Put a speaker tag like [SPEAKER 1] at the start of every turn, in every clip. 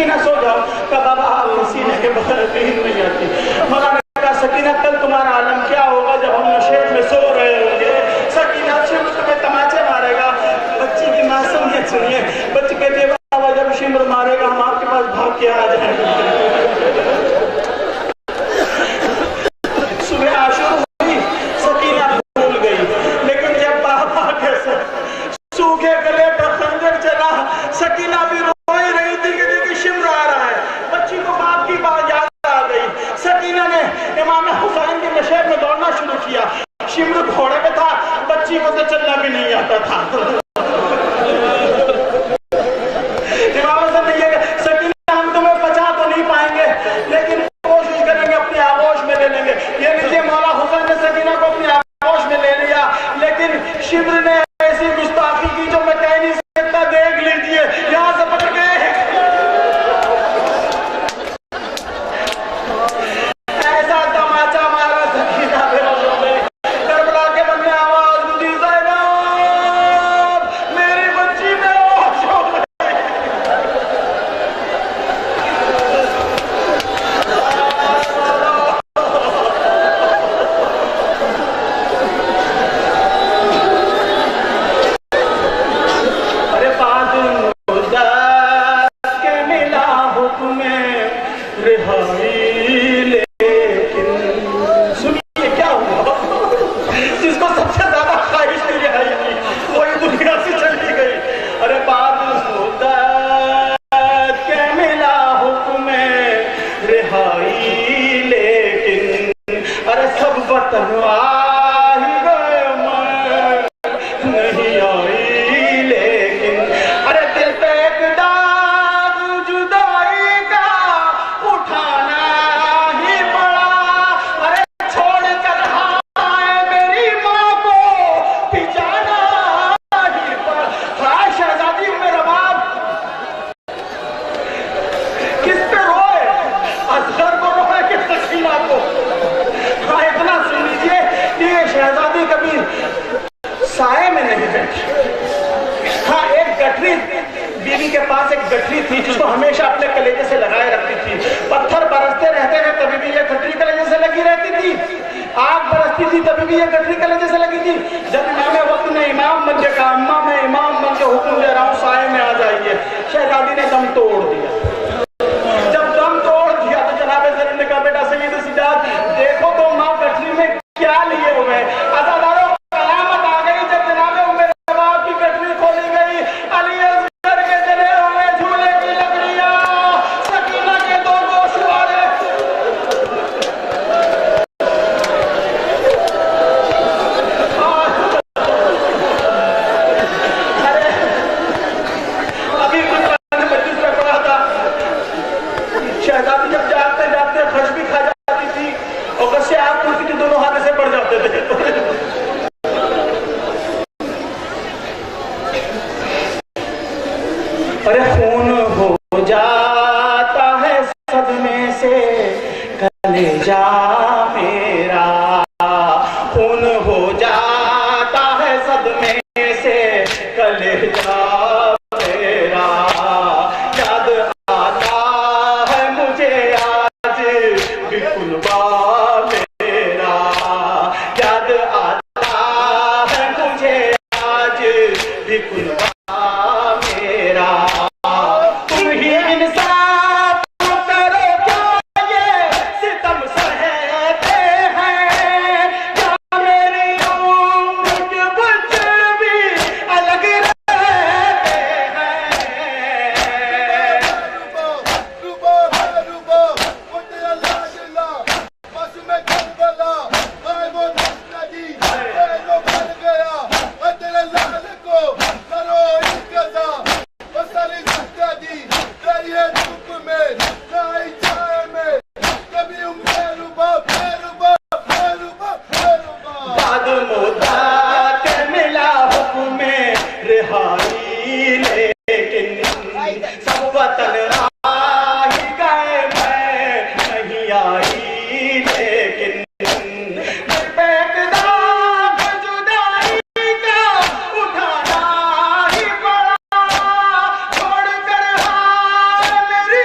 [SPEAKER 1] سکینہ سو جاؤ. کہا بابا آپ کے سینے کے بغیر نیند نہیں آتی. مولا نے کہا سکینہ کل تمہارا عالم کیا ہوگا جب ہم نشیب میں سو رہے ہوں گے. سکینہ شمر تمہیں تماچے مارے گا. بچی کی معصومیت سنیے. بچی کہتی ہے بابا جب شمر مارے گا ہم آپ کے پاس بھاگ کے آ جائیں گے. صبح عاشور ہوئی, سکینہ بھول گئی, لیکن جب بابا کے سوکھے گلے پر خنجر چلا, سکینہ بھی روئی رہی تھی کہ دیکھیں شمر آ رہا ہے. بچی کو باپ کی بات یاد آ گئی. سکینہ نے امام حسین کے نشیب میں دوڑنا شروع کیا. شمر گھوڑے پہ تھا, بچی کو تو چلنا بھی نہیں آتا تھا. امام حسین نے یہ کہا سکینہ ہم تمہیں بچا تو نہیں پائیں گے لیکن کوشش کریں گے اپنی آغوش میں لے لیں گے. یہ لیجیے مولا حسین نے سکینہ کو اپنی آغوش میں لے لیا, لیکن شمر نے ایسی گستاخی کی جو میں کہہ نہیں سکتا. دیکھ لیجیے یہاں سے پکڑ گئے, ایسا تماچا مارا سکینہ بے ہوش ہو گئی. کربلا کے من میں آواز گزری, زینب میری بچی بے ہوش ہو گئی. ارے بعد مدت کے ملا حکم رہائی, لیکن سنیے کیا ہوا. جس کو سب سے زیادہ خواہش تھی رہائی کی وہی دنیا سے چلی گئی. ارے بعد مدت کے ملا حکم رہائی, لیکن ارے سب وطن آ ہی گئے میں نہیں آئی. لیکن ارے دل پہ ایک داغ جدائی کا اٹھانا ہی پڑا. ارے چھوڑ کر ہائے میری ماں کو بھی جانا ہی پڑا. ہائے شہزادی میرا باپ کس پہ روئے, اصغر کو روئے کہ سکینہ کو. ہاں اتنا سن لیجیے کہ یہ شہزادی کبھی سائے میں نہیں بیٹھی. ہاں ایک گٹھری بیوی کے پاس ایک گٹھری تھی جس کو ہمیشہ اپنے کلیجے سے لگائے رکھتی تھی. پتھر برستے رہتے ہیں تبھی بھی یہ گٹھری کلیجے سے لگی رہتی تھی. آگ برستی تھی تبھی بھی یہ گٹھری کلیجے سے لگی تھی. جب امام وقت نے امام بن کے کہا اماں میں امام بن کے حکم دے رہا ہوں سائے میں آ جائیے, شہزادی نے دم توڑ دیا. جب دم توڑ دیا تو جناب زرین نے کہا بیٹا سید سجاد دیکھو تو ماں گٹھری میں کیا لیے ہوئے. عزاداروں قیامت آ گئی جب جناب عمر باپ کی گٹھری کھولی گئی. علی اصغر کے جلے ہوئے جھولے کی لکڑیاں, سکینہ کے دو گوشوارے. ابھی قرآن مجلس میں پڑھا تھا, شہزادی جب جاگتے جاگتے خش بھی کھا جاتی تھی اور غصے آگ پڑتی تھی, دونوں ہاتھ سے پڑ جاتے تھے. ارے خون ہو جاتا ہے صدمے سے کلیجا میرا, خون ہو جاتا ہے صدمے سے کلیجا میرا. یاد آتا ہے مجھے آج بھی کلبہ میرا, یاد آتا ہے مجھے آج بھی کلبہ میرا. تم ہی انصاف کرو کیا یہ ستم سہتے ہیں, کیا میری عمر کے بچے بھی الگ رہتے ہیں. بعد مدت کے ملا حکم رہائی, لیکن سب وطن آ ہی گئے میں نہیں آئی. لیکن دل پہ ایک داغ جدائی کا اٹھانا ہی پڑا. چھوڑ کر ہائے میری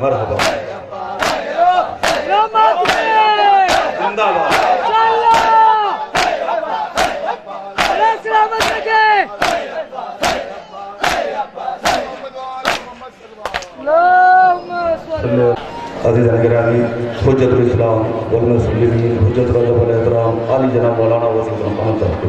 [SPEAKER 2] مرحبا عزیزان گرامی حجت الاسلام والمسلمین حجت رجب الاحترام علی جناب مولانا وسیم محمد صاحب کے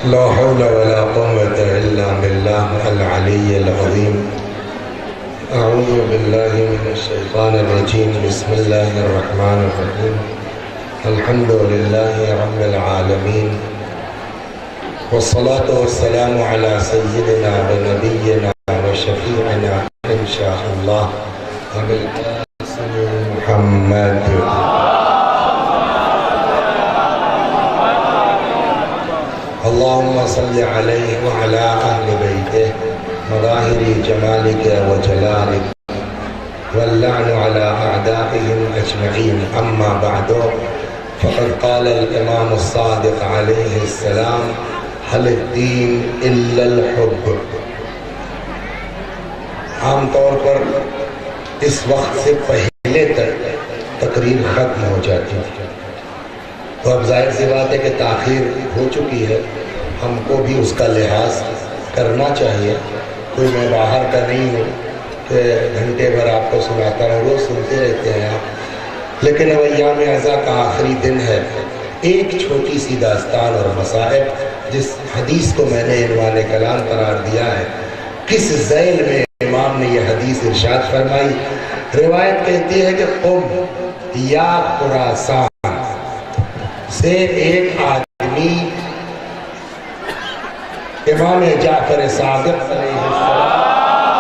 [SPEAKER 3] لا حول ولا قوة إلا بالله العلي العظيم. أعوذ بالله من الشيطان الرجيم. بسم الله الرحمن الرحيم. الحمد لله رب العالمين، والصلاة والسلام على سيدنا ونبينا وشفيعنا إن شاء الله أبي القاسم محمد. اللهم صل عليه وعلى أهل بيته مظاهر جمالك وجلالك، واللعن على أعدائهم أجمعين. أما بعد، فقد قال الإمام الصادق عليه السلام: هل الدين إلا الحب. عام طور پر اس وقت سے پہلے تک تقریر ختم ہو جاتی تھی، تو اب ظاہر سی بات ہے کہ تاخیر ہو چکی ہے، ہم کو بھی اس کا لحاظ کرنا چاہیے. کوئی میں باہر کا نہیں ہوں کہ گھنٹے بھر آپ کو سناتا ہوں، روز سنتے رہتے ہیں آپ. لیکن اب ایام عزا کا آخری دن ہے. ایک چھوٹی سی داستان اور مصائب جس حدیث کو میں نے عنوان کلام قرار دیا ہے، کس ذیل میں امام نے یہ حدیث ارشاد فرمائی. روایت کہتی ہے کہ قم یا خراسان سے ایک آدمی امام جعفر صادق علیہ السلام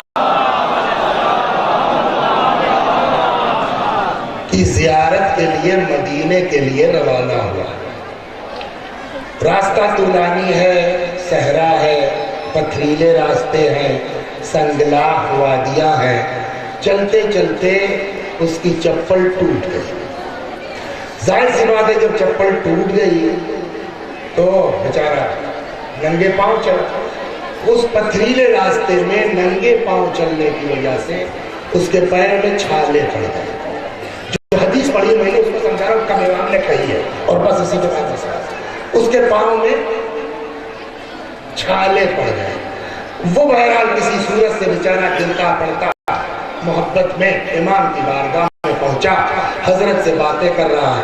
[SPEAKER 3] کی زیارت کے لیے مدینے کے لیے روانہ ہوا. راستہ طولانی ہے، صحرا ہے، پتھریلے راستے ہیں، سنگلاخ وادیاں ہیں. چلتے چلتے اس کی چپل ٹوٹ گئی. ظاہر سی بات ہے جب چپل ٹوٹ گئی تو بیچارہ ننگے پاؤں چلا. اس پتھریلے راستے میں ننگے پاؤں چلنے کی وجہ سے اس کے پیر میں چھالے پڑ گئے. جو حدیث پڑھی میں نے اس کو سمجھا رہا ہوں، کم امام نے کہی ہے اور بس اسی کے بعد اس کے پاؤں میں چھالے پڑ گئے. وہ بہرحال کسی صورت سے بیچارہ گرتا پڑتا محبت میں امام کی بارگاہ میں پہنچا، حضرت سے باتیں کر رہا ہے.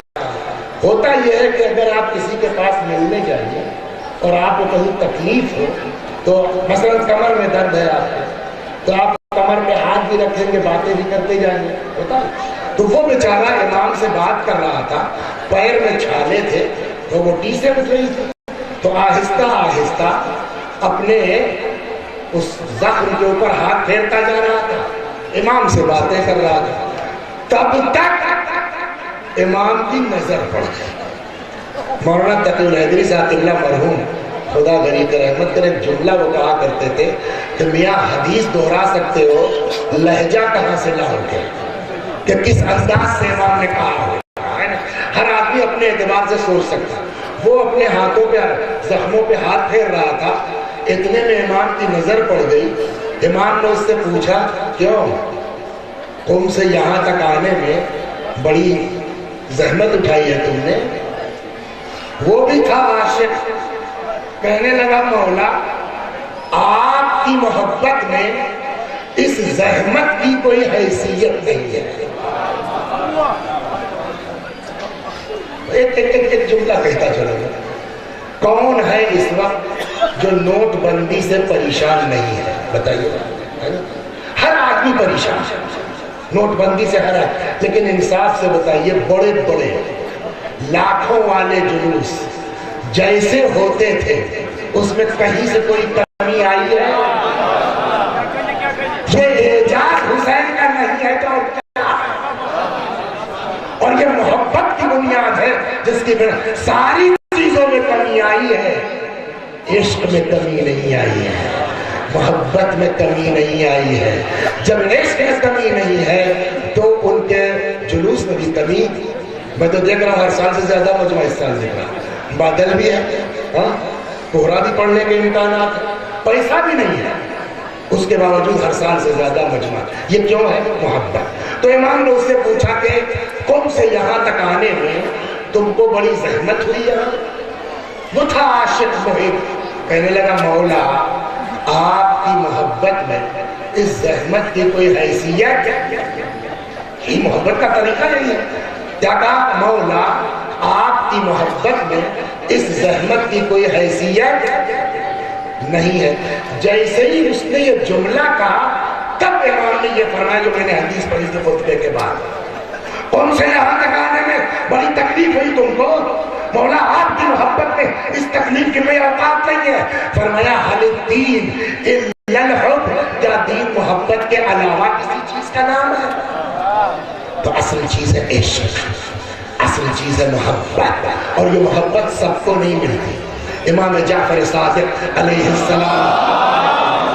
[SPEAKER 3] ہوتا یہ ہے کہ اگر آپ کسی کے پاس ملنے جائیے اور آپ کو کہیں تکلیف ہو تو مثلا کمر میں درد ہے آپ کو، تو آپ کمر میں ہاتھ بھی رکھیں گے، باتیں بھی کرتے جائیں گے. ہوتا ہے. تو وہ بیچارہ امام سے بات کر رہا تھا، پیر میں چھالے تھے تو وہ ٹیسے اٹھ رہی تھی، تو آہستہ آہستہ اپنے اس زخم کے اوپر ہاتھ پھیرتا جا رہا تھا، امام سے باتیں کر رہا تھا. تب تک امام کی نظر پڑ گئی. مولانا تقی الحیدری صاحب اللہ مرحوم خدا غنی کر رحمت کرے، ایک جملہ وہ کہا کرتے تھے کہ میاں حدیث دہرا سکتے ہو، لہجہ کہاں سے لاؤ گے، کہ کس انداز سے امام نے کہا ہو. ہر آدمی اپنے اعتبار سے سوچ سکتا. وہ اپنے ہاتھوں پہ زخموں پہ ہاتھ پھیر رہا تھا، اتنے میں امام کی نظر پڑ گئی. امام نے اس سے پوچھا کیوں قم سے یہاں تک آنے میں بڑی زحمت اٹھائی ہے تم نے. وہ بھی تھا عاشق. کہنے لگا مولا آپ کی محبت میں اس زحمت کی کوئی حیثیت نہیں ہے. ایک جملہ کہتا چلو گا. کون ہے اس وقت جو نوٹ بندی سے پریشان نہیں ہے؟ بتائیے. ہر آدمی پریشان ہے نوٹ بندی سے، ہر آدمی. لیکن انصاف سے بتائیے، بڑے بڑے لاکھوں والے جلوس جیسے ہوتے تھے اس میں کہیں سے کوئی کمی آئی ہے؟ یہ اعجاز حسین کا نہیں ہے تو اور یہ محبت کی بنیاد ہے جس کی بنا ساری چیزوں میں کمی آئی ہے. عشق میں کمی نہیں آئی ہے، محبت میں کمی نہیں آئی ہے. جب عشق میں کمی نہیں ہے تو ان کے جلوس میں بھی کمی. میں تو دیکھ رہا ہوں ہر سال سے زیادہ مجمع اس سال دیکھ رہا. بادل بھی ہے، کوہرا بھی پڑھنے کے امکانات، پیسہ بھی نہیں ہے، اس کے باوجود ہر سال سے زیادہ مجمع. یہ کیوں ہے؟ محبت. تو امام نے اس سے پوچھا کہ قم سے یہاں تک آنے میں تم کو بڑی زحمت ہوئی ہے؟ وہ تھا عاشق محب. کہنے لگا مولا آپ کی محبت میں اس زحمت کی کوئی حیثیت؟ یہ محبت کا طریقہ نہیں ہے. کیا کہا؟ مولا آپ کی محبت میں اس زحمت کی کوئی حیثیت نہیں ہے. جیسے ہی اس نے یہ جملہ کہا تب امام نے یہ فرمایا جو میں نے حدیث پڑھی تھی خطبے کے بعد. ان سے یہاں تک آنے میں بڑی تکلیف ہوئی تم کو؟ مولا آپ کی محبت میں اس تکلیف کی کوئی اوقات نہیں ہے. فرمایا حل الدین الا الحب، کیا دین محبت کے علاوہ کسی چیز کا نام ہے؟ تو اصل چیز ہے عشق، اصل چیز ہے محبت، اور یہ محبت سب کو نہیں ملتی. امام جعفر صادق علیہ السلام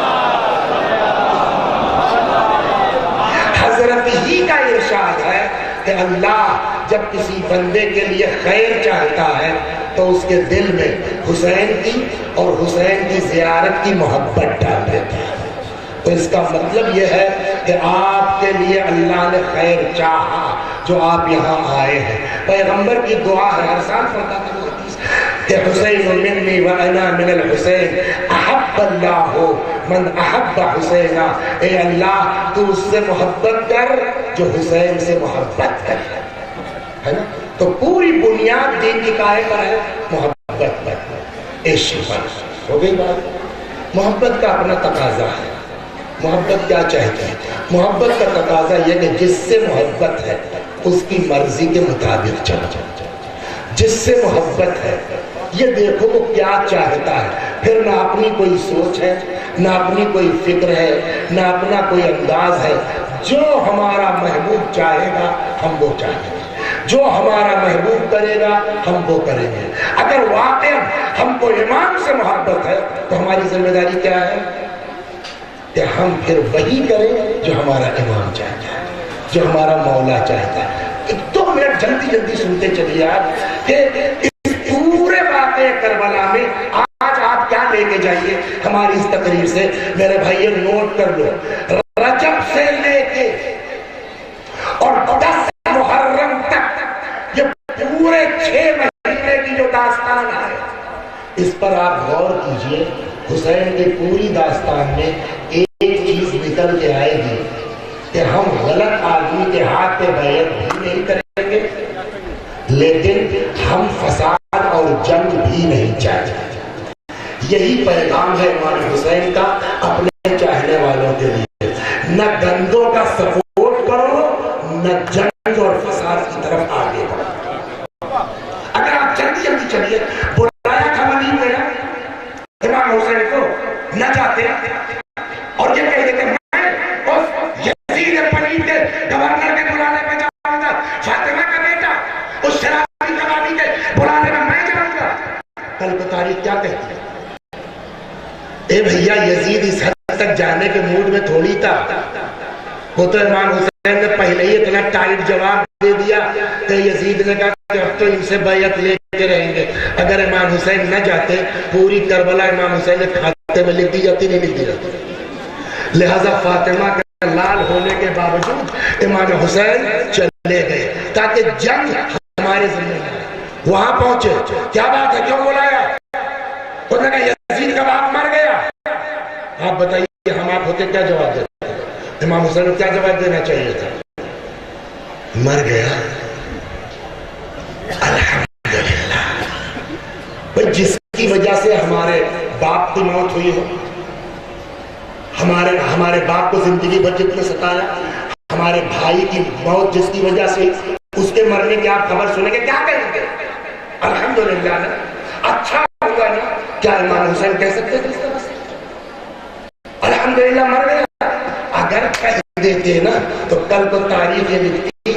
[SPEAKER 3] حضرت ہی کا ارشاد ہے کہ اللہ جب کسی بندے کے لیے خیر چاہتا ہے تو اس کے دل میں حسین کی اور حسین کی زیارت کی محبت ڈال دیتا ہے. تو اس کا مطلب یہ ہے کہ آپ کے لیے اللہ نے خیر چاہا جو آپ یہاں آئے ہیں. پیغمبر کی دعا ہے، ہر سال پڑھتا تھا وہ حدیث کہ حسین منی وانا من الحسین احب اللہ من احب حسینا. اے اللہ تو اس سے محبت کر جو حسین سے محبت کر، ہے نا؟ تو پوری بنیاد دین کی کائے پر ہے محبت پر، عشق پر. ہو گئی بات؟ محبت کا اپنا تقاضا ہے. محبت کیا چاہتی ہے؟ محبت کا تقاضا یہ کہ جس سے محبت ہے اس کی مرضی کے مطابق چلو. جس سے محبت ہے یہ دیکھو وہ کیا چاہتا ہے، پھر نہ اپنی کوئی سوچ ہے، نہ اپنی کوئی فکر ہے، نہ اپنا کوئی انداز ہے. جو ہمارا محبوب چاہے گا ہم وہ چاہیں گے، جو ہمارا محبوب کرے گا ہم وہ کریں گے. اگر واقعا ہم کو امام سے محبت ہے تو ہماری ذمہ داری کیا ہے کہ ہم پھر وہی کریں جو ہمارا امام چاہتا ہے، جو ہمارا مولا چاہتا ہے. 2 منٹ جلدی سنتے چلیے آپ کہ اس پورے واقعے کربلا میں آج آپ کیا لے کے جائیے ہماری اس تقریر سے. میرے بھائی نوٹ کر لو، رجب سے لے کے اور 10 محرم تک یہ پورے 6 مہینے کی جو داستان ہے اس پر آپ غور کیجئے. حسین کی پوری داستان میں ایک چیز نکل کے آئے گی کہ ہم غلط آدمی کے ہاتھ پہ بیعت بھی نہیں کریں گے، لیکن ہم فساد اور جنگ بھی نہیں چاہتے. یہی پیغام ہے امام حسین کا اپنے چاہنے والوں کے لیے. نہ گندوں کا سپورٹ کرو، نہ جنگ اور فساد کی طرف آگے بڑھو. اگر آپ جلدی چلیے، بلایا تھا ولید نے امام حسین کو، نہ جاتے اور یہ کہہ دیتے میں اس یزید پلید کے گورنر کے بلانے پہ جاؤں گا، فاطمہ کا بیٹا اس شرابی کبابی کے بلانے میں میں جاؤں گا. کل کو تاریخ کیا کہتی ہے؟ اے بھیا یزید اس حد تک جانے کے موڈ میں تھوڑی تھا. وہ تو امام حسین نے پہلے ہی اتنا ٹائٹ جواب دے دیا کہ یزید نے کہا کہ اب تو ان سے بیعت لے کے رہیں گے. اگر امام حسین نہ جاتے پوری کربلا امام حسین نے کھاتے میں لکھ دی جاتی، نہیں لکھ دی جاتی. لہذا فاطمہ کا لال ہونے کے باوجود امام حسین چلے گئے تاکہ جنگ ہمارے ذمہ ہے. وہاں پہنچے، کیا بات ہے، کیوں بلایا؟ انہوں نے کہا یزید کا باپ مر گیا. آپ بتائیے ہم آپ ہوتے کیا جواب دیتے؟ امام حسین کو کیا جواب دینا چاہیے تھا؟ مر گیا الحمدللہ. بھئی جس کی وجہ سے ہمارے باپ کی موت ہوئی ہو، ہمارے باپ کو زندگی بھر جتنے ستایا، ہمارے بھائی کی موت جس کی وجہ سے اس کے مرنے کی آپ خبر سنیں گے، کیا کہیں گے؟ الحمدللہ نا، اچھا ہوگا نا. کیا امام حسین کہہ سکتے تھے اس طرح سے الحمدللہ مر گیا؟ اگر کہہ دیتے نا تو کل کو تاریخ یہ لکھتی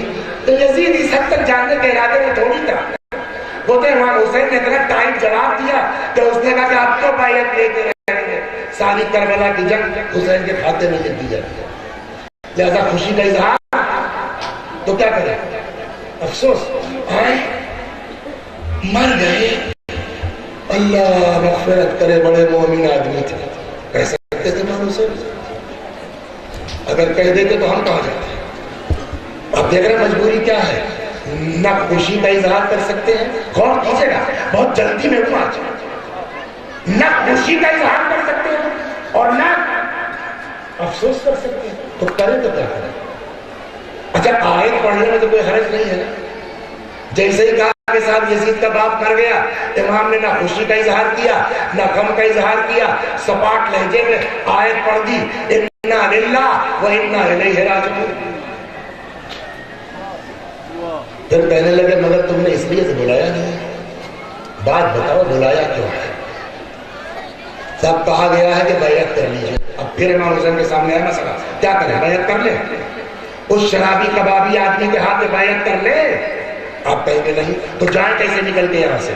[SPEAKER 3] تو یزید اس حد تک جاننے کے ارادے میں تھوڑی تھا. وہ تو امام حسین نے اتنا ٹائم جواب دیا کہ اس نے کہا کہ آپ تو بیعت لے کے رہیں گے. ساری کربلا کی جنگ حسین کے کھاتے میں لکھ دی جاتی ہے. لہذا خوشی کا اظہار تو کیا کریں؟ افسوس آئے مر گئے، اللہ مغفرت کرے، بڑے مومن آدمی تھے. کہہ سکتے تھے امام حسین؟ اگر کہہ دیتے تو ہم کہاں جاتے؟ اب دیکھ رہے مجبوری کیا ہے، نہ خوشی کا اظہار کر سکتے ہیں. غور کیجیے گا، بہت جلدی میں ہوں آج. نہ خوشی کا اظہار کر سکتے ہیں اور نہ افسوس کر سکتے ہیں. تو کریں تو کیا کریں؟ اچھا آیت پڑھنے میں تو کوئی حرج نہیں ہے نا. جیسے ہی کہا کہ صاحب یزید کا باپ مر گیا، امام نے نہ خوشی کا اظہار کیا نہ غم کا اظہار کیا، سپاٹ لہجے میں آیت پڑھ دی، انا للہ و انا الیہ راجعون۔ پھر کہنے لگے مگر تم نے اس لیے سے بلایا نہیں، بات بتاؤ بلایا کیوں ہے؟ سب کہا گیا ہے کہ بیعت کر لیجیے۔ اب پھر امام حسین کے سامنے آیا مسئلہ، کیا کریں؟ بیعت کر لیں؟ اس شرابی کبابی آدمی کے ہاتھ میں بیعت کر لیں؟ آپ کہیں گے نہیں، تو جائیں کیسے نکل کے یہاں سے؟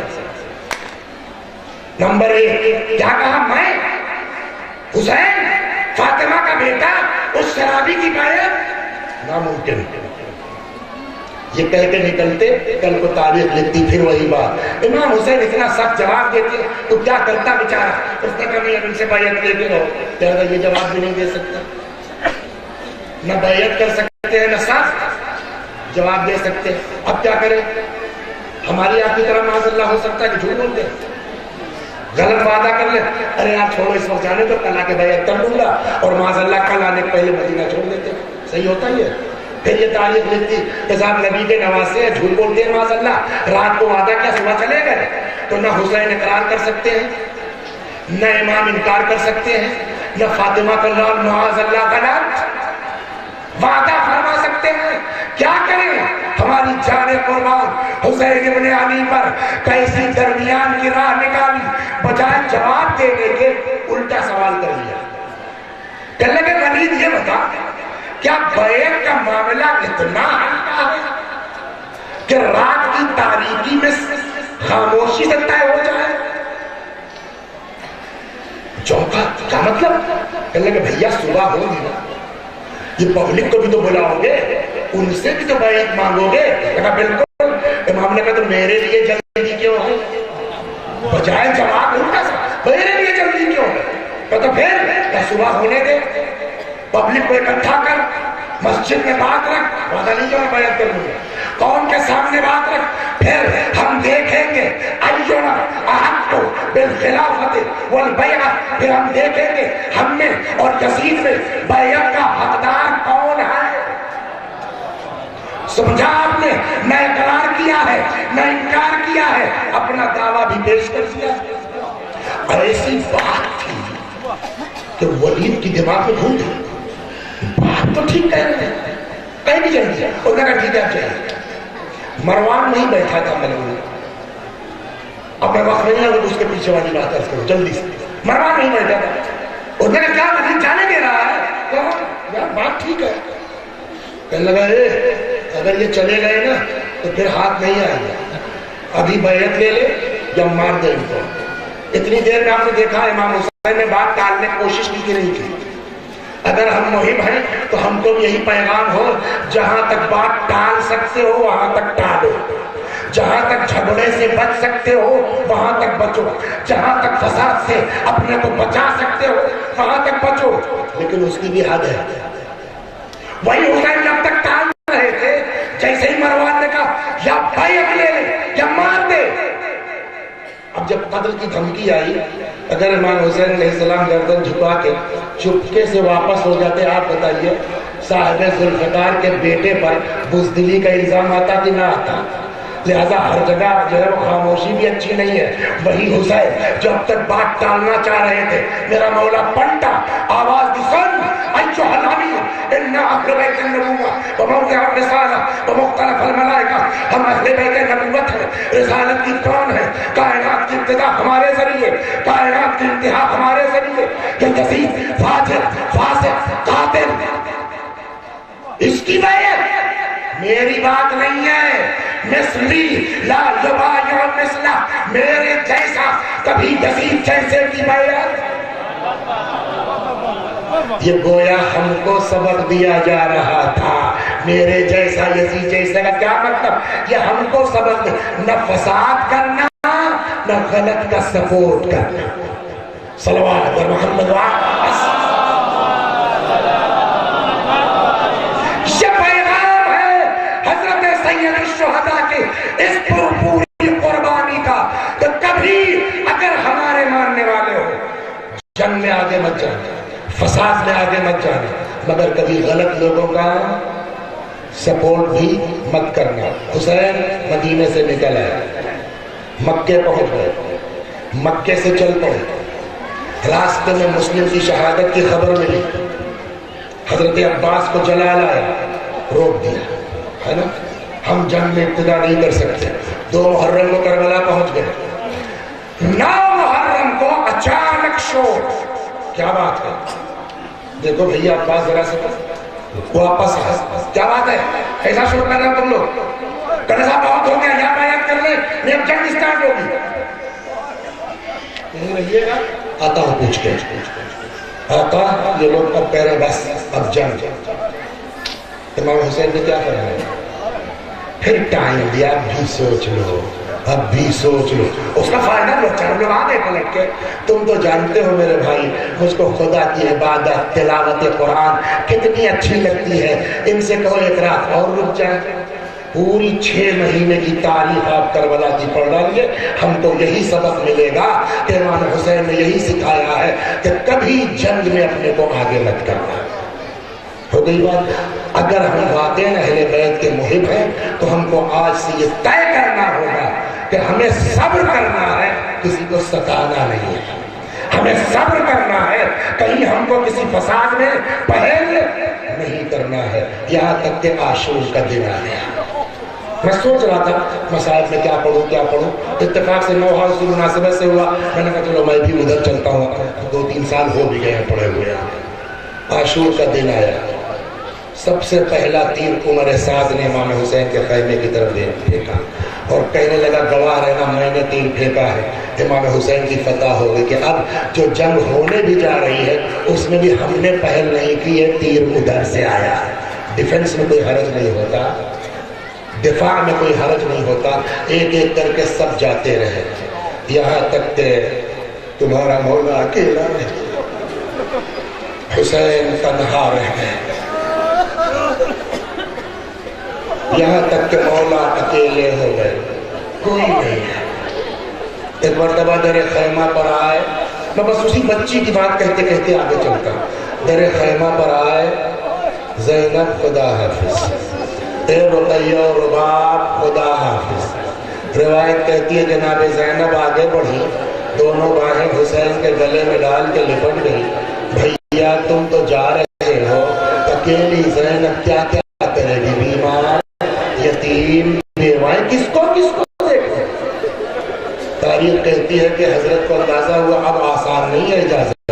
[SPEAKER 3] نمبر ایک، کیا کہا؟ میں حسین فاطمہ کا بیٹا اس شرابی کی بیعت ناممکن۔ یہ کہہ کے نکلتے، کل کو تاریخ لکھتی پھر وہی بات۔ امام حسین اتنا سخت جواب دیتے تو کیا کرتا بیچارہ؟ اس نے کہا نہیں، اب ان سے بیعت لے کے رہو۔ کہہ یہ جواب بھی نہیں دے سکتا، نہ بیعت کر سکتے ہیں نہ سخت جواب دے سکتے۔ اب کیا کریں؟ ہماری آپ کی طرح معاذ اللہ ہو سکتا ہے کہ جھوٹ بولتے ہیں، غلط وعدہ کر لیں، ارے آپ چھوڑو اس وقت جانے تو کل آ کے بیعت کر لوں گا، اور معاذ اللہ کل آنے پہلے مدینہ چھوڑ دیتے۔ صحیح ہوتا ہی ہے؟ پھر یہ تاریخ لکھتی کہ صاحب نبی کے نواسے ہیں، جھوٹ بولتے ہیں معاذ اللہ، رات کو وعدہ کیا صبح چلے گئے؟ تو نہ حسین اقرار کر سکتے ہیں، نہ امام انکار کر سکتے ہیں، نہ فاطمہ کا نام معاذ اللہ غلط وعدہ فرما سکتے ہیں۔ کیا کریں؟ ہماری جان قربان حسین ابن علی پر کیسی درمیان کی راہ نکالی، بجائے جواب دینے کے الٹا سوال کر لیا۔ کہنے لگے ولید یہ بتا، کیا بیعت کا معاملہ اتنا ہلکا ہے کہ رات کی تاریکی میں خاموشی سے طے ہو جائے؟ چونکا، کیا مطلب؟ کہنے لگے بھیا صبح ہوگی نا، یہ پبلک کو بھی تو بلاؤ گے، ان سے بھی تو بیعت مانگو گے؟ کہا بالکل۔ امام نے کہا تو میرے لیے جلدی کیوں ہے؟ بجائے جواب الٹا سا، میرے لیے جلدی کیوں ہے؟ کہا تو پھر کیا صبح ہونے دے، پبلک کو اکٹھا کر، مسجد میں بات رکھ، وعدہ نہیں جو میں بیعت کروں گا، قوم کے سامنے بات رکھ، پھر ہم دیکھیں گے ایونا احق بالخلافت والبیعت، پھر ہم دیکھیں گے ہم میں اور یزید میں بیعت کا حقدار کون ہے۔ سمجھا آپ نے؟ نہ اقرار کیا ہے نہ انکار کیا ہے، اپنا دعویٰ بھی پیش کر دیا۔ ایسی بات تھی کہ ولید کی دماغ میں گھوم گئی، بات تو ٹھیک کہہ رہے ہیں، کہیں بھی جلدی ہے۔ انہوں نے کہا ٹھیک ہے آپ چاہیے۔ مروان نہیں بیٹھا تھا ملعون، اب میں وقت نہیں ہے اس کے پیچھے والی بات عرض کروں جلدی سے۔ مروان نہیں بیٹھا تھا، انہوں نے کہا کیا ولید جانے دے رہا ہے؟ کہا یار بات ٹھیک ہے۔ کہنے لگا اگر یہ چلے گئے نا تو پھر ہاتھ نہیں آئے گا، ابھی بیعت لے لے یا مار دے ان کو۔ اتنی دیر میں آپ نے دیکھا امام حسین نے بات ٹالنے کی کوشش کی کہ نہیں کی؟ اگر ہم مہم ہیں تو ہم کو یہی پیغام ہو، جہاں تک بات ٹال سکتے ہو وہاں تک ٹالو، جہاں تک جھگڑے سے بچ سکتے ہو وہاں تک بچو، جہاں تک فساد سے اپنے کو بچا سکتے ہو وہاں تک بچو، لیکن اس کی بھی حد ہے۔ وہی حسین جب تک ٹال رہے تھے، جیسے ہی مروان نے کہا یا بیعت لے لے یا مار دے۔ اب جب قتل کی دھمکی آئی، اگر امام حسین علیہ السلام گردن جھکا کے چپکے سے واپس ہو جاتے، آپ بتائیے صاحب ذوالفقار کے بیٹے پر بزدلی کا الزام آتا کہ نہ آتا؟ لہذا ہر جگہ جو ہے وہ خاموشی بھی اچھی نہیں ہے۔ وہی حسین جو اب تک بات ٹالنا چاہ رہے تھے، میرا مولا پلٹا، آواز دی سن ایھا النبی ان اہل بیت النبوۃ وموضع الرسالہ ومختلف الملائکہ، ہم اہل بیت نبوت ہیں، رسالت کی کون ہے؟ کائنات کی ابتدا ہمارے ذریعے، کائنات کی انتہا ہمارے ذریعے۔ کہ یزید فاجر فاسق قاتل، اس کی بیعت میری بات نہیں ہے، مثلی لا یبایع مثلہ، میرے جیسا کبھی یزید جیسے کی بیعت۔ یہ گویا ہم کو سبق دیا جا رہا تھا، میرے جیسا یزید جیسا کا کیا مطلب؟ یہ ہم کو سبق نہ فساد کرنا نہ غلط کا سپورٹ کرنا۔ صلوات اور محمد سید الشہداء کے اس پوری قربانی کا، کہ کبھی اگر ہمارے ماننے والے ہو جنگ میں آگے مت جانے، فساد میں آگے مت جانے، مگر کبھی غلط لوگوں کا سپورٹ بھی مت کرنا۔ حسین مدینے سے نکل آئے، مکے پہنچ گئے، مکے سے چل پڑے، راستے میں مسلم کی شہادت کی خبر ملی، حضرت عباس کو جلال آیا، روک دیا ہے نا، ہم جنگ میں ابتدا نہیں کر سکتے۔ 2 محرم کو کربلا پہنچ گئے، 9 محرم کو اچانک شور، کیا بات ہے؟ دیکھو بھیا عباس ذرا سے واپس آ، کیا بات ہے؟ ایسا شروع کر رہے ہو تم لوگ؟ کنزہ بہت ہو گیا، یہاں بیعت کر لیں، یہ جنگ اسٹارٹ ہوگی۔ نہیں رہیے گا، آتا ہوں پوچھ کے، آقا یہ لوگ اب کہہ رہے بس اب جنگ۔ امام حسین نے کیا فرمایا؟ پھر ٹائم دیا، اب بھی سوچ لو، اب بھی سوچ لو، اس کا فائدہ لو، 4 لوگ آگے پلٹ کے۔ تم تو جانتے ہو میرے بھائی مجھ کو خدا کی عبادت تلاوت قرآن کتنی اچھی لگتی ہے، ان سے کہو ایک رات اور رک جائے، پوری 6 مہینے کی تاریخ آپ کربلا کی پڑھ ڈالیے، ہم کو یہی سبق ملے گا کہ امام حسین نے یہی سکھایا ہے کہ کبھی جنگ میں اپنے کو آگے مت کرنا۔ ہو گئی بات؟ اگر ہم واقعی اہل بیت کے محب ہیں تو ہم کو آج سے یہ طے کرنا ہوگا کہ ہمیں صبر کرنا ہے، کسی کو ستانا نہیں ہے، ہمیں صبر کرنا ہے، کہیں ہم کو کسی فساد میں پہل نہیں کرنا ہے۔ یہاں تک کہ عاشور کا دن آ گیا، میں سوچ رہا تھا مسائل میں کیا پڑھوں، اتفاق سے 9 ہاؤس کی مناسبت سے ہوا، میں نے کہا چلو میں بھی ادھر چلتا ہوں، 2-3 سال ہو بھی گئے ہیں پڑھے ہوئے ہیں۔ عاشور کا دن آیا، سب سے پہلا تیر عمر سعد نے امام حسین کے خیمے کی طرف پھینکا اور کہنے لگا گواہ رہنا میں نے تیر پھینکا ہے۔ امام حسین کی فتح ہو گئی کہ اب جو جنگ ہونے بھی جا رہی ہے اس میں بھی ہم نے پہل نہیں کی ہے، تیر ادھر سے آیا۔ ڈیفنس میں کوئی حرج نہیں ہوتا، دفاع میں کوئی حرج نہیں ہوتا، ایک ایک کر کے سب جاتے رہے، یہاں تک کہ تمہارا مولا اکیلا ہے، حسین تنہا رہ گئے، یہاں تک کہ مولا اکیلے ہو گئے، کوئی نہیں ہے۔ ایک مرتبہ در خیمہ پر آئے، میں بس اسی بچی کی بات کہتے کہتے آگے چلتا، در خیمہ پر آئے، زینب خدا حافظ، اے رقیہ و رباب خدا حافظ۔ روایت کہتی ہے جناب زینب آگے بڑھی، دونوں باہیں حسین کے گلے میں ڈال کے لپٹ گئی، بھیا تم تو جا رہے ہو، اکیلی زینب کیا کیا کرے گی، بیمار یتیم بیوائیں، کس کو دیکھو۔ تاریخ کہتی ہے کہ حضرت کو اندازہ ہوا اب آسان نہیں ہے اجازت،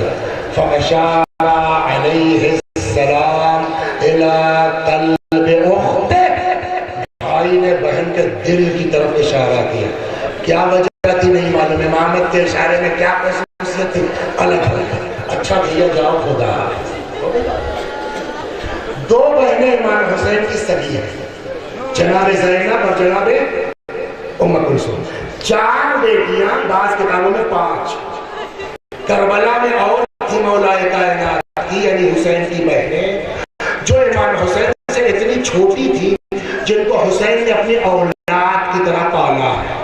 [SPEAKER 3] فَأَشَارَ عَلَيْهِ السَّلَامُ إِلَىٰ قَلْبِ أُخْتِهِ، بھائی نے بہن کے دل کی طرف اشارہ کیا، کیا وجہ تھی نہیں معلوم، امامت کے اشارے میں کیا خصوصیت تھی، الگ الگ، اچھا بھیا جاؤ خدا۔ 2 بہنیں امام حسین کی سگی ہیں، جناب زینب اور جناب ام کلثوم، 4 بیٹیاں، بعض کتابوں میں 5۔ کربلا میں اور تھی مولا کائنات کی یعنی حسین کی بہنیں جو امام حسین سے اتنی چھوٹی تھی جن کو حسین نے اپنی اولاد کی طرح پالا ہے،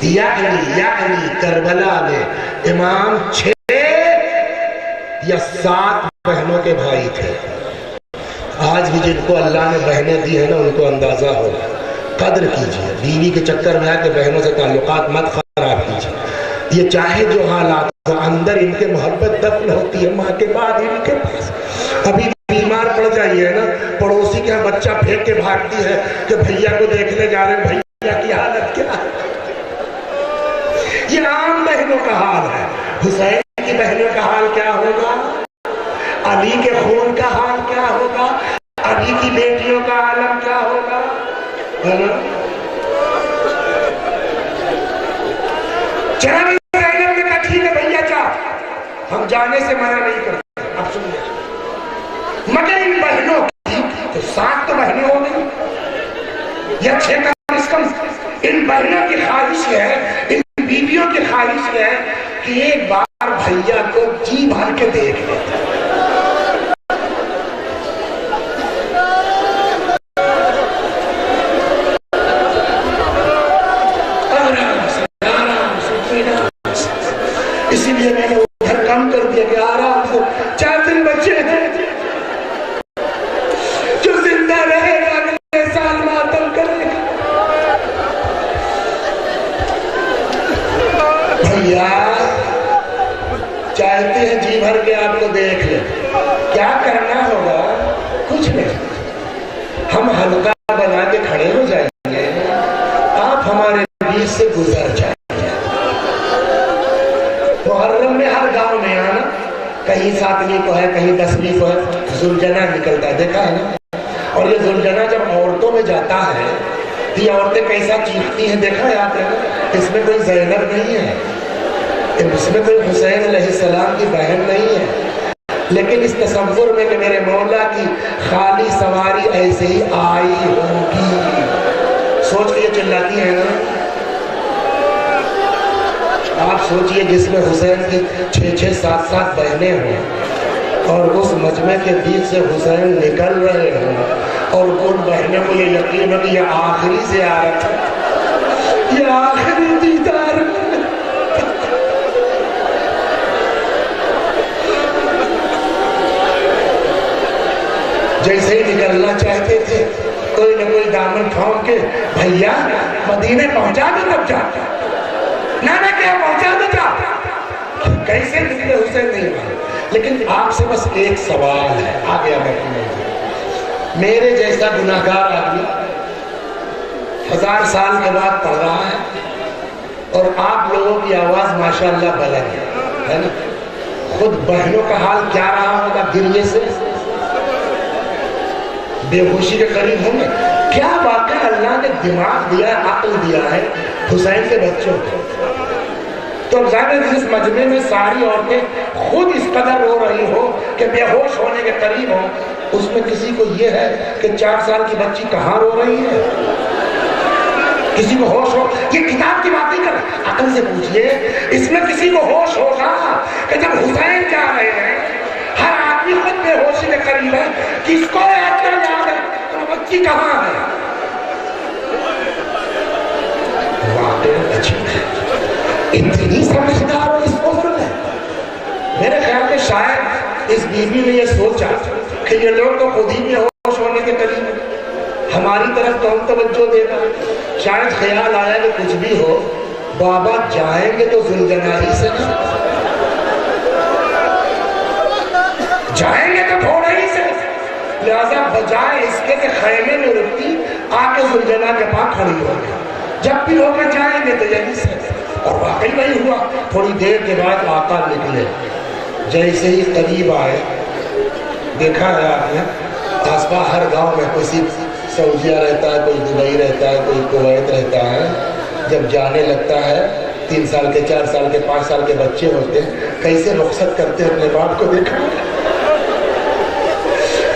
[SPEAKER 3] یعنی کربلا میں امام 6 یا 7 بہنوں کے بھائی تھے۔ آج بھی جن کو اللہ نے بہنیں دی ہیں نا ان کو اندازہ ہو، قدر کیجئے، بیوی کے چکر میں آ کے بہنوں سے تعلقات مت خراب کیجئے، یہ چاہے جو حالات ہو اندر ان کے محبت دفن ہوتی ہے ماں کے بعد ان کے پاس۔ ابھی بیمار پڑ جائیے نا، پڑوسی کے بچہ پھینک کے بھاگتی ہے کہ بھیا کو دیکھنے جا رہے ہیں، بھیا کی حالت کیا ہے، یہ عام بہنوں کا حال ہے۔ حسین کی بہنوں کا حال کیا ہوگا، علی کے خون کا حال کیا ہوگا، علی کی بیٹیوں کا عالم کیا ہوگا، چنانچہ زینب نے کہا ٹھیک ہے بھیا جا، ہم جانے سے منع نہیں کرتے، اب سنیے، مگر ان بہنوں کی تو 7 تو بہنیں ہو گئی یا 6 کم از کم، ان بہنوں کی خواہش ہے، ان بیویوں کی خواہش ہے کہ ایک بار بھیا کو جی بھر کے دیکھ لیتے۔ اسی لیے میں نے ادھر کم کر دیا کہ آرام سے 4 دن بچے ہیں، جو زندہ رہے گا سال ماتم کرے گا. بھیا چاہتے ہیں جی بھر کے آپ کو دیکھ لیں, کیا کرنا ہوگا؟ کچھ نہیں, ہم حلقہ بنا کے کھڑے ہو جائیں گے, آپ ہمارے بیچ سے گزر جائیں گے. محرم میں ہر گاؤں میں آنا, کہیں 7ویں کو ہے, کہیں 10ویں کو ہے, ذوالجناح نکلتا ہے, دیکھا ہے نا. اور یہ ذوالجناح جب عورتوں میں جاتا ہے تو یہ عورتیں کیسا چیختی ہیں, دیکھا ہے آپ نے. اس میں کوئی زینب نہیں ہے, اس میں کوئی حسین علیہ السلام کی بہن نہیں ہے, لیکن اس تصور میں کہ میرے مولا کی خالی سواری ایسے ہی آئی ہوگی, سوچ کے یہ چلاتی ہیں نا. آپ سوچئے جس میں حسین کی 6 7 بہنیں ہوں اور اس مجمع کے بیچ سے حسین نکل رہے ہوں, اور ان بہنوں کو یہ یقین ہو کہ یہ آخری زیارت ہے, یہ آخری دیدار. جیسے ہی نکلنا چاہتے تھے, کوئی نہ کوئی دامن تھام کے, بھیا مدینے پہنچا دو تب جا, نانا کیا پہنچا دو جا. کیسے نکلے حسین نہیں مانے. لیکن آپ سے بس ایک سوال ہے, آ گیا میرے جیسا گناہگار آدمی 1000 سال کے بعد پڑھ رہا ہے, اور آپ لوگوں کی آواز ماشاءاللہ بلند ہے نا. خود بہنوں کا حال کیا رہا ہوگا, گریے سے بے ہوشی کے قریب ہوں گے. کیا واقعہ اللہ نے دماغ دیا ہے, عقل دیا ہے حسین کے بچوں کو. تو ظاہر جس مجمع میں ساری عورتیں خود اس قدر رو رہی ہو کہ بے ہوش ہونے کے قریب ہو, اس میں کسی کو یہ ہے کہ 4 سال کی بچی کہاں رو رہی ہے؟ کسی کو ہوش ہو؟ یہ کتاب کی بات نہیں کر, عقل سے پوچھئے, اس میں کسی کو ہوش ہوگا کہ جب حسین جا رہے ہیں, ہر آدمی خود بے ہوشی کے قریب ہے, کس کو اتنا یاد ہے تو بچی کہاں ہے؟ واقعی عجیب ہے, اتنی سمجھدار اور اس عمر میں. میرے خیال میں شاید اس بیوی نے یہ سوچا کہ یہ لوگ تو خود ہی بے ہوش ہونے کے قریب ہیں, ہماری طرف کون توجہ دے گا. شاید خیال آیا کہ کچھ بھی ہو, بابا جائیں گے تو ذوالجناح سے نا, جائیں گے تو تھوڑے ہی سے, لہذا بجائے اس کے کہ خیمے میں رکتی, آ کے ذوالجناح کے پاس کھڑی ہو گئی, جب بھی ہو کے جائیں گے تو یہی سے. اور واقعی نہیں ہوا. تھوڑی دیر کے بعد آقا نکلے, جیسے ہی قریب آئے, دیکھا ہے آپ نے آس پاس ہر گاؤں میں کوئی سعودیہ رہتا ہے, کوئی دبئی رہتا ہے, کوئی کویت رہتا ہے. جب جانے لگتا ہے 3 سال کے 4 سال کے 5 سال کے بچے ہوتے ہیں, کیسے رخصت کرتے ہیں اپنے باپ کو, دیکھا.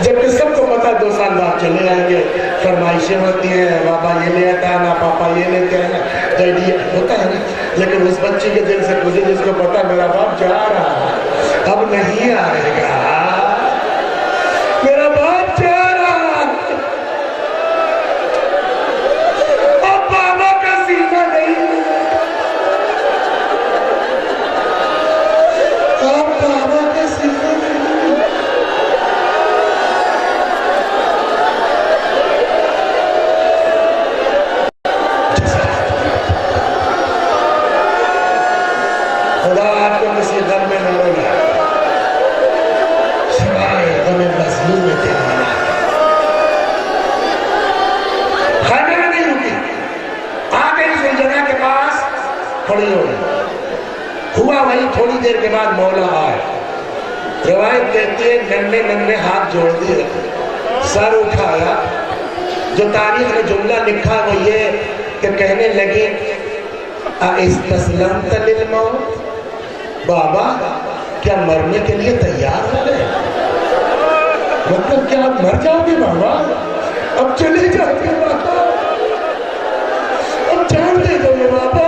[SPEAKER 3] جبکہ سب کو پتا 2 سال بعد چلے آئیں گے, فرمائشیں ہوتی ہیں, بابا یہ لے آتا ہے نا, پاپا یہ لیتے ہیں نا, ڈیڈی ہوتا ہے نا. لیکن اس بچی کے دل سے مجھے جس کو پتا میرا باپ جا رہا ہے, اب نہیں آئے گا, میرا باپ جا رہا ہے, اب بابا کا سینہ نہیں, اب بابا کا سینہ نہیں. خدا آپ کو کسی غم میں نہ رونا, سوائے غم مظلوم کے مانا. خیمے میں نہیں رکی, آ گئی ذوالجناح کے پاس کھڑی ہو گئی. ہوا وہی تھوڑی دیر کے بعد مولا آئے. روایت کہتی ہے ننھے ہاتھ جوڑ دیے, سر اٹھایا. جو تاریخ نے جملہ لکھا وہ یہ کہ کہنے لگی استسلمت للموت, بابا کیا مرنے کے لیے تیار ہو گئے؟ مطلب کیا آپ مر جاؤ گے بابا, اب چلے جاؤ گے بابا, اب جان دے دو گے بابا.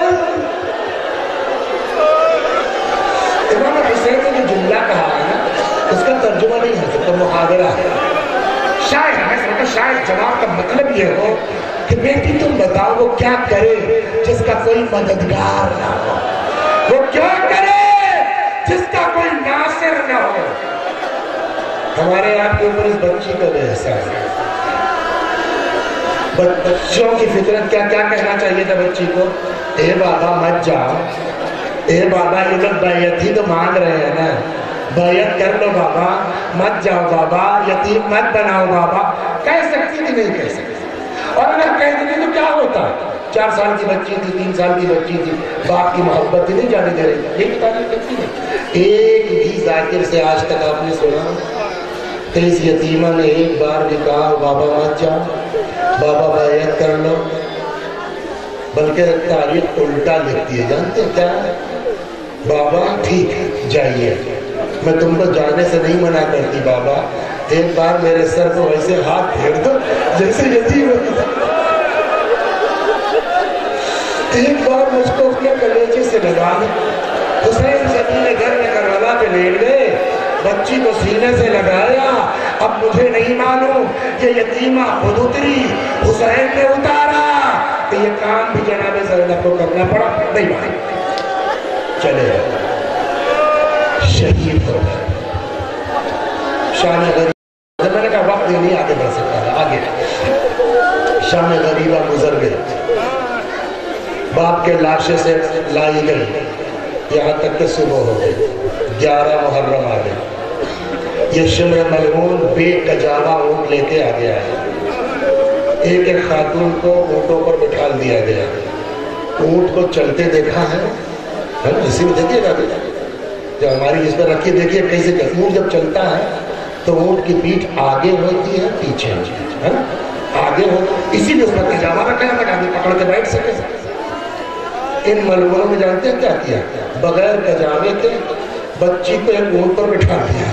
[SPEAKER 3] امام حسین نے جو جملہ کہا ہے نا, اس کا ترجمہ نہیں ہو سکتا, محاورہ ہے. شاید جواب کا مطلب یہ ہو کہ بیٹی تم بتاؤ وہ کیا کرے جس کا کوئی مددگار نہ ہو, وہ کیا کرے جس کا کوئی ناصر نہ ہو. ہمارے آپ کے اوپر اس بچی کا بے احساس ہے. بچوں کی فطرت کیا کہنا چاہیے تھا بچی کو؟ اے بابا مت جاؤ، اے بابا یہ لوگ بیعت ہی تو مانگ رہے ہیں نا، بیعت کر لو بابا، مت جاؤ بابا، یتیم مت بناؤ بابا۔ کہہ سکتی تھی نہیں کہہ سکتی، اور اگر کہہ دیتی تو کیا ہوتا؟ 4 سال کی بچی تھی، 3 سال کی بچی تھی، باپ کی محبت ہی نہیں جانے دے رہی، یہی تعلیم کرتی ہے۔ ایک بھی ذاکر سے آج تک آپ نے سنا کہ اس یتیمہ نے ایک بار بھی کہا بابا مت جاؤ، بابا بیعت کر لو؟ بلکہ تاریخ الٹا لکھتی ہے، جانتے کیا؟ بابا ٹھیک ہے جائیے، میں تم کو جانے سے نہیں منع کرتی بابا، ایک بار میرے سر کو ایسے ہاتھ پھیر دو جیسے یتیم ہے، ایک بار مجھ کو اپنے کلیجے سے لگا دو۔ حسین زمین گھر میں کربلا پہ لیٹ گئے، بچی کو سینے سے لگایا، اب مجھے نہیں معلوم یہ یتیمہ خود اتری، حسین نے اتارا، کہ یہ کام بھی جناب زینب کو کرنا پڑا، نہیں بھائی چلے شہید ہو گئے۔ شان غریبہ، میں نے کہا وقت نہیں آگے بڑھ سکتا ہے، آگے شان غریبہ گزر گئے، باپ کے لاشے سے لائی گئی، یہاں تک کہ صبح ہو گئی، 11 محرم آ گئی، یہ شمر ملعون بیگ کا جاوا اونٹ لے کے آگے آئے، ایک ایک خاتون کو اونٹوں پر بٹھا دیا گیا، اونٹ کو چلتے دیکھا ہے اسی میں دیکھیے گا جو ہماری اس پر رکھی دیکھیے کیسے اونٹ جب چلتا ہے تو اونٹ کی پیٹھ آگے ہوتی ہے پیچھے ہے نا، آگے ہو، اسی لیے اس پر تجاوا رکھا ہے تاکہ پکڑ کے بیٹھ سکے۔ ان ملعونوں میں جانتے ہیں کیا کیا؟ بغیر تجاوے کے بچی کو ایک اونٹ پر بٹھا دیا،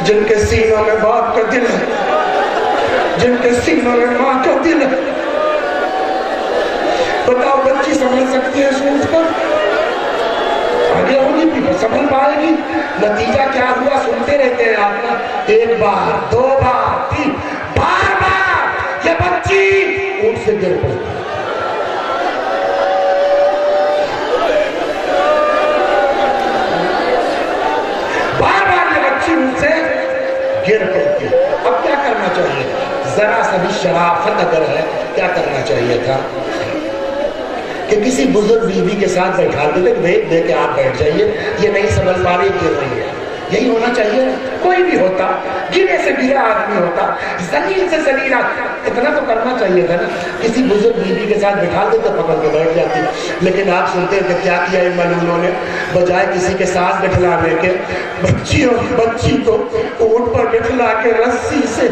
[SPEAKER 3] جن کے سینوں میں باپ کا دل ہے، جن کے سینوں میں ماں کا دل ہے، بتاؤ بچی سمجھ سکتی ہے سوچ کر؟ آگے ہوگی بھی سمجھ پائے گی؟ نتیجہ کیا ہوا سنتے رہتے ہیں آپ نا، 1 بار 2 بار 3 بار یہ بچی اونٹ سے گر پڑی، بار یہ بچی اونٹ سے گر پڑتی۔ اب کیا کرنا چاہیے؟ ذرا سا بھی شرافت اگر ہے کیا کرنا چاہیے تھا کہ کسی بزرگ بیوی کے ساتھ بیٹھا دیتے کہ بھائی دے کے آپ بیٹھ جائیے، یہ نہیں سمجھ پا رہی گر رہی ہے، یہی ہونا چاہیے۔ کوئی بھی ہوتا، گرے سے گرا آدمی ہوتا، زلیل سے زلیل اتنا تو کرنا چاہیے تھا نا، کسی بزرگ بیوی کے ساتھ بٹھا دیتے پکڑ کے بیٹھ جاتی۔ لیکن آپ سنتے ہیں کہ کیا کیا ان ملعونوں نے؟ بجائے کسی کے ساتھ بٹھلانے کے بچی کو اونٹ پر بٹھلا کے رسی سے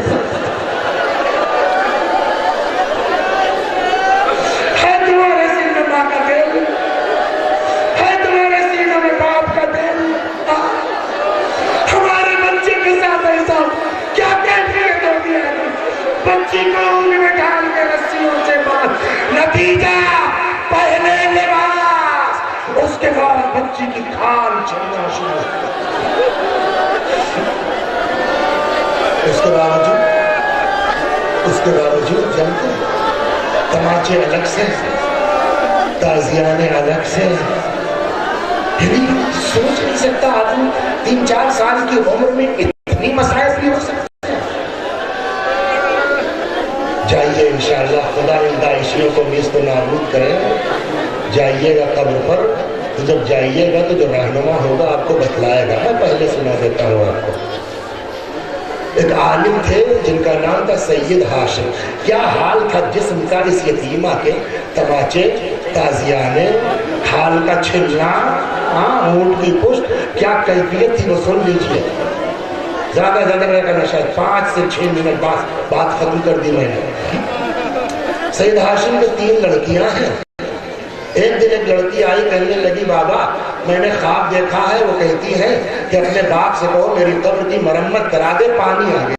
[SPEAKER 3] بچی کو اونٹ میں ڈال کے رسیوں سے باندھ، نتیجہ پہلے لباس، اس کے بعد بچی کی کھال چلنا شروع، اس کے باوجود جانتے ہیں تماچے الگ سے، تازیانے الگ سے، سوچ نہیں سکتا آدمی 3-4 سال کی عمر میں اتنی مسائل بھی ہو سکتی۔ جائیے انشاءاللہ، خدا ان داعشیوں کو نیست و نابود کرے، جائیے گا قبر پر، تو جب جائیے گا تو جو رہنما ہوگا آپ کو بتلائے گا۔ میں پہلے سنا دیتا ہوں آپ کو، ایک عالم تھے جن کا نام تھا سید ہاشم، کیا حال تھا جسم کا اس یتیمہ کے، تماچے، تازیانے، حال کا چھلنا، اونٹ کی پشت، کیا کیفیت تھی وہ سن لیجئے۔ زیادہ رہ کرنا شاید 5 سے 6 منٹ بات ختم کر دی میں نے۔ سید ہاشم کے 3 لڑکیاں ہیں، ایک دن ایک لڑکی آئی کہنے لگی بابا میں نے خواب دیکھا ہے، وہ کہتی ہے کہ اپنے باپ سے کہو میری قبر کی مرمت کرا دے، پانی آ گیا۔